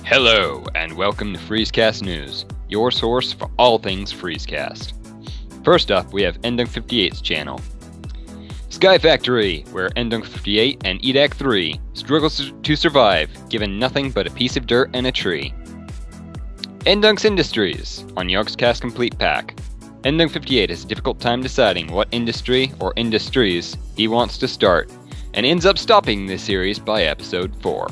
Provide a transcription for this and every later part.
Hello, and welcome to Freescast News, your source for all things Freescast. First up, we have Endunk 58's channel. Sky Factory, where Endunk 58 and Edak 3 struggles to survive, given nothing but a piece of dirt and a tree. Endunk's Industries, on Yogscast Complete Pack. Endunk 58 has a difficult time deciding what industry or industries he wants to start, and ends up stopping this series by episode 4.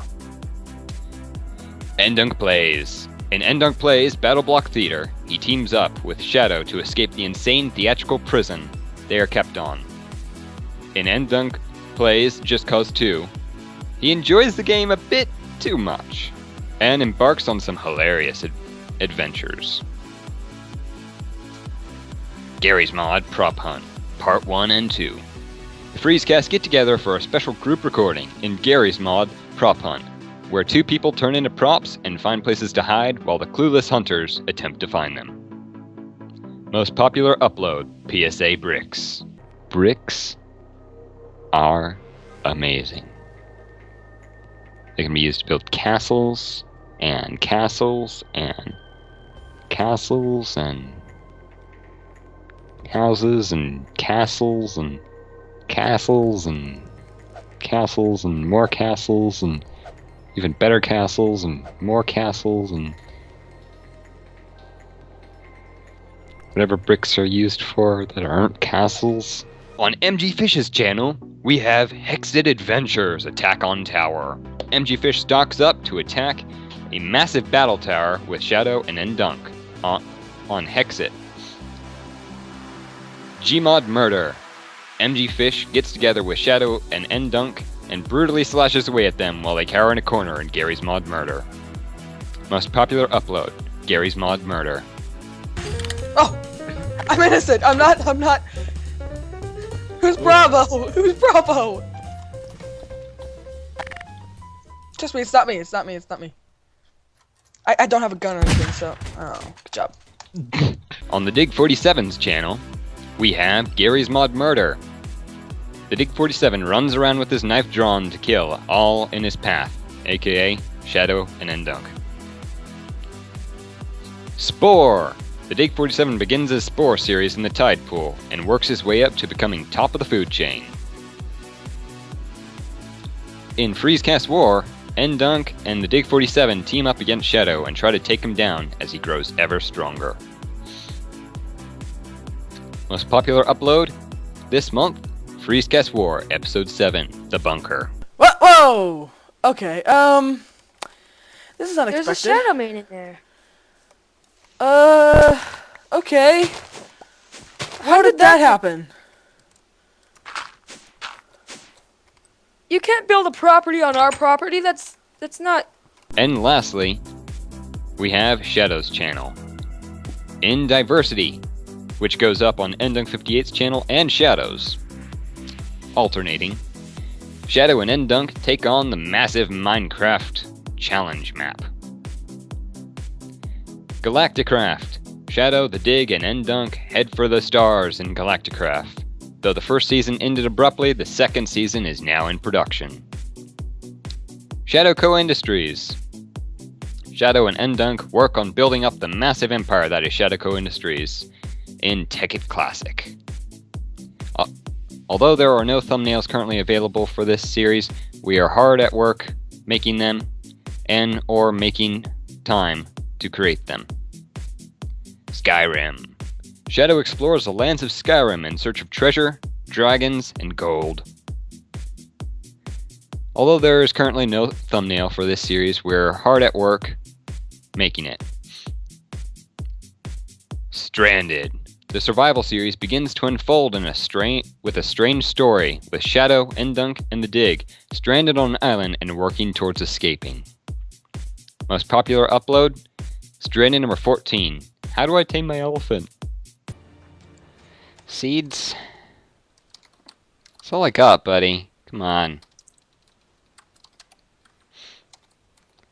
Endunk Plays. In Endunk Plays Battle Block Theater, he teams up with Shadow to escape the insane theatrical prison they are kept on. In Endunk Plays Just Cause 2, he enjoys the game a bit too much, and embarks on some hilarious adventures. Gary's Mod Prop Hunt, Part 1 and 2. The Freescast get together for a special group recording in Gary's Mod Prop Hunt, where two people turn into props and find places to hide while the clueless hunters attempt to find them. Most popular upload, PSA bricks. Bricks are amazing. They can be used to build castles and castles and castles and houses and castles and castles and castles and more castles and even better castles and more castles and whatever bricks are used for that aren't castles. On MG Fish's channel, we have Hexed Adventures Attack on Tower. MG Fish stalks up to attack a massive battle tower with Shadow and Endunk on Hexit. Gmod Murder. MG Fish gets together with Shadow and Endunk and brutally slashes away at them while they cower in a corner in Gary's Mod Murder. Most popular upload, Gary's Mod Murder. Oh! I'm innocent! I'm not... Who's Bravo? Who's Bravo? Trust me, it's not me. I don't have a gun or anything, so... Oh, good job. On the Dig 47's channel, we have Gary's Mod Murder. The Dig 47 runs around with his knife drawn to kill all in his path, aka Shadow and Endunk. Spore! The Dig 47 begins his Spore series in the Tide Pool, and works his way up to becoming top of the food chain. In Freescast War, Endunk and the Dig 47 team up against Shadow and try to take him down as he grows ever stronger. Most popular upload this month, Freescast War, Episode 7, The Bunker. Whoa! Okay, this is unexpected. There's a Shadow Man in there. Okay. How did that happen? You can't build a property on our property. That's not... And lastly, we have Shadow's channel. In Diversity, which goes up on Endunk 58's channel and Shadow's. Alternating, Shadow and Endunk take on the massive Minecraft challenge map. Galacticraft. Shadow, the Dig, and Endunk head for the stars in Galacticraft. Though the first season ended abruptly, the second season is now in production. Shadow Co. Industries. Shadow and Endunk work on building up the massive empire that is Shadow Co. Industries in Tekkit Classic. Although there are no thumbnails currently available for this series, we are hard at work making them and or making time to create them. Skyrim. Shadow explores the lands of Skyrim in search of treasure, dragons, and gold. Although there is currently no thumbnail for this series, we're hard at work making it. Stranded. The survival series begins to unfold with a strange story, with Shadow, Endunk, and the Dig stranded on an island and working towards escaping. Most popular upload, Stranded number 14. How do I tame my elephant? Seeds? That's all I got, buddy. Come on.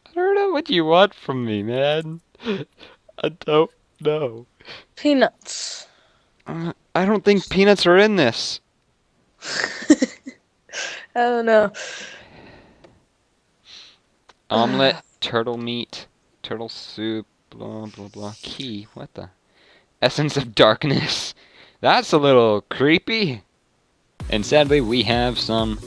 I don't know what you want from me, man. I don't know. Peanuts. I don't think peanuts are in this. I don't know. Omelette, turtle meat, Turtle soup, blah, blah, blah. Key, what the? Essence of darkness. That's a little creepy. And sadly, we have some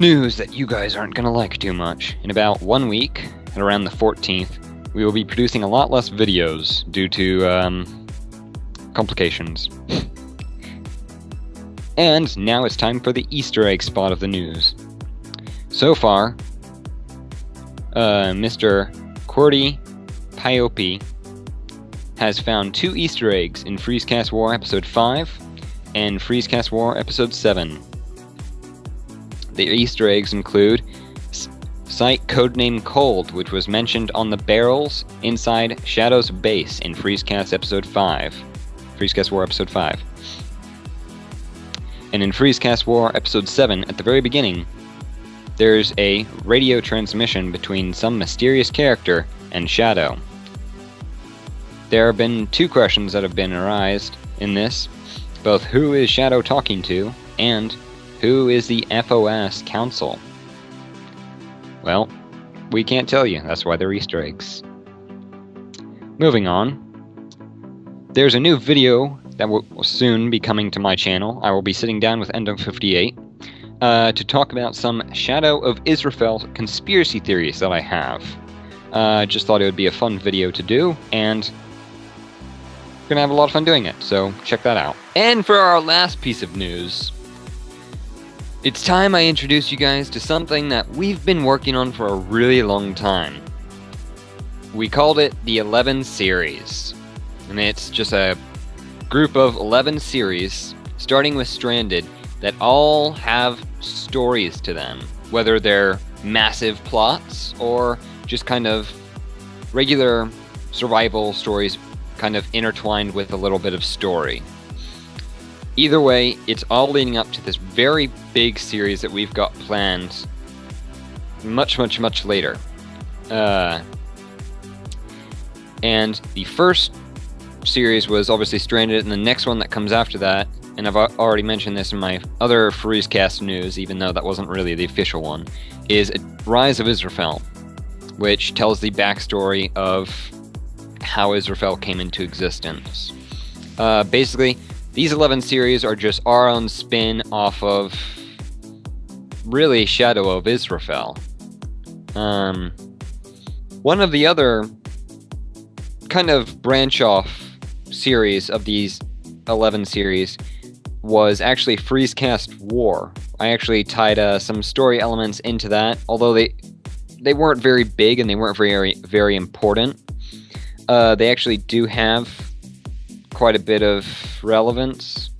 news that you guys aren't going to like too much. In about 1 week, at around the 14th, we will be producing a lot less videos due to, complications. And now it's time for the Easter egg spot of the news. So far, Mr. Qwerty Piope has found 2 Easter eggs in Freescast War Episode 5 and Freescast War Episode 7. The Easter eggs include site codename Cold, which was mentioned on the barrels inside Shadow's base in Freescast Episode 5. Freescast War Episode 5. And in Freescast War Episode 7, at the very beginning, there's a radio transmission between some mysterious character and Shadow. There have been 2 questions that have been arised in this, both who is Shadow talking to, and who is the FOS Council? Well, we can't tell you, that's why they're Easter eggs. Moving on, there's a new video that will soon be coming to my channel. I will be sitting down with Endo58 to talk about some Shadow of Israfel conspiracy theories that I have. Just thought it would be a fun video to do, and we're gonna have a lot of fun doing it, so check that out. And for our last piece of news, it's time I introduce you guys to something that we've been working on for a really long time. We called it the 11 series, and it's just a group of 11 series, starting with Stranded, that all have stories to them, whether they're massive plots or just kind of regular survival stories kind of intertwined with a little bit of story. Either way, it's all leading up to this very big series that we've got planned much later. And the first series was obviously Stranded, and the next one that comes after that, and I've already mentioned this in my other Freescast news, even though that wasn't really the official one, is Rise of Israfel, which tells the backstory of how Israfel came into existence. Basically, these 11 series are just our own spin off of, really, Shadow of Israfel. One of the other kind of branch-off series of these 11 series was actually Freescast War. I actually tied some story elements into that, although they weren't very big and they weren't very important. They actually do have quite a bit of relevance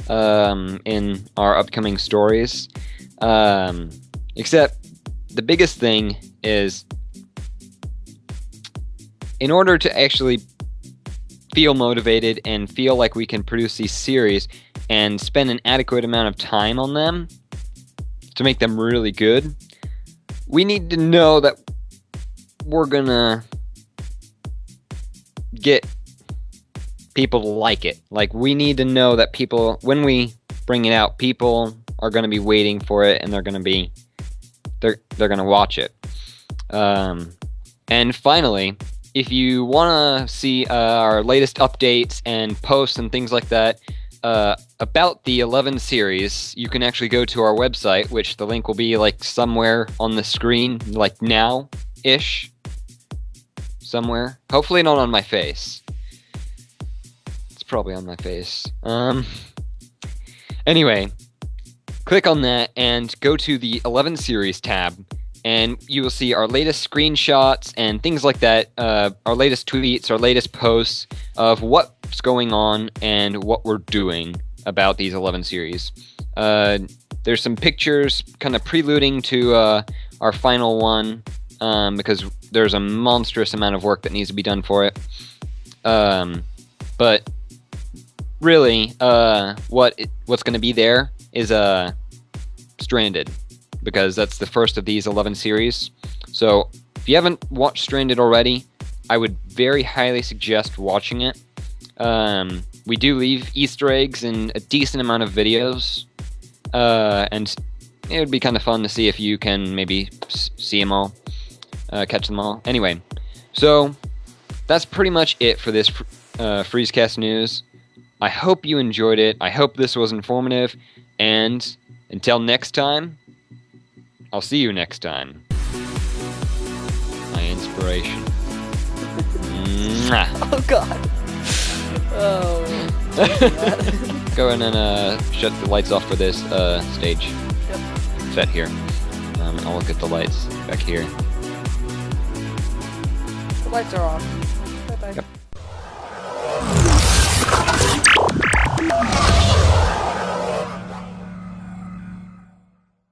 in our upcoming stories. Except the biggest thing is, in order to actually feel motivated and feel like we can produce these series and spend an adequate amount of time on them to make them really good, we need to know that we're gonna get people to like it. Like, we need to know that people, when we bring it out, people are gonna be waiting for it, and they're gonna watch it. And finally, if you want to see our latest updates and posts and things like that about the 11 series, you can actually go to our website, which the link will be like somewhere on the screen, like now-ish. Somewhere. Hopefully not on my face. It's probably on my face. Anyway, click on that and go to the 11 series tab, and you will see our latest screenshots and things like that, our latest tweets, our latest posts of what's going on and what we're doing about these 11 series. There's some pictures kind of preluding to our final one, because there's a monstrous amount of work that needs to be done for it. But really, what's going to be there is Stranded, because that's the first of these 11 series. So if you haven't watched Stranded already, I would very highly suggest watching it. We do leave Easter eggs in a decent amount of videos, and it would be kind of fun to see if you can maybe see them all, catch them all. Anyway, So, that's pretty much it for this Freescast news. I hope you enjoyed it. I hope this was informative. And until next time, I'll see you next time. My inspiration. Mwah. Oh god. Oh. Go ahead and shut the lights off for this stage. Yep. Set here. I'll look at the lights back here. The lights are off. Bye bye. Yep.